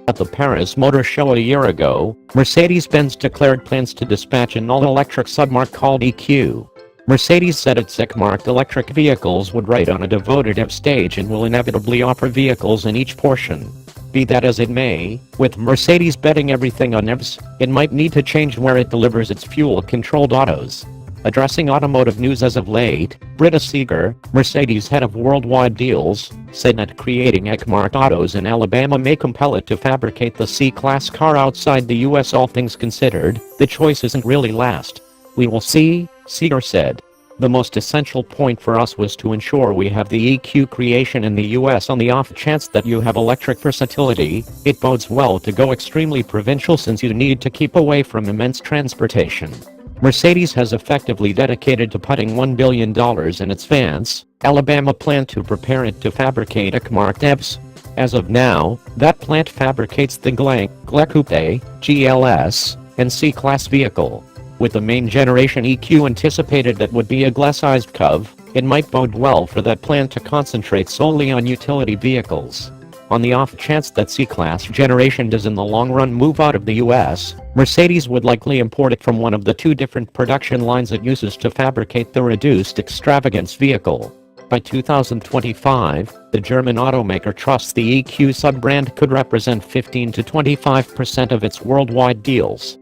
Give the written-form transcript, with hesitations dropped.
At the Paris Motor Show a year ago, Mercedes-Benz declared plans to dispatch an all-electric submarque called EQ. Mercedes said its EQ-marked electric vehicles would ride on a devoted EV stage and will inevitably offer vehicles in each portion. Be that as it may, with Mercedes betting everything on EVs, it might need to change where it delivers its fuel-controlled autos. Addressing automotive news as of late, Britta Seeger, Mercedes head of worldwide deals, said that creating EQ-marked autos in Alabama may compel it to fabricate the C-Class car outside the US. All things considered, the choice isn't really last. We will see, Seeger said. The most essential point for us was to ensure we have the EQ creation in the US on the off chance that you have electric versatility. It bodes well to go extremely provincial since you need to keep away from immense transportation. Mercedes has effectively dedicated to putting $1 billion in its Vance, Alabama plant to prepare it to fabricate EQ-marked EVs. As of now, that plant fabricates the GLE Coupe, GLS, and C-Class vehicle. With the main generation EQ anticipated that would be a GLE-sized CUV, it might bode well for that plant to concentrate solely on utility vehicles. On the off chance that C-Class generation does in the long run move out of the US, Mercedes would likely import it from one of the two different production lines it uses to fabricate the reduced extravagance vehicle. By 2025, the German automaker trusts the EQ sub-brand could represent 15 to 25% of its worldwide deals.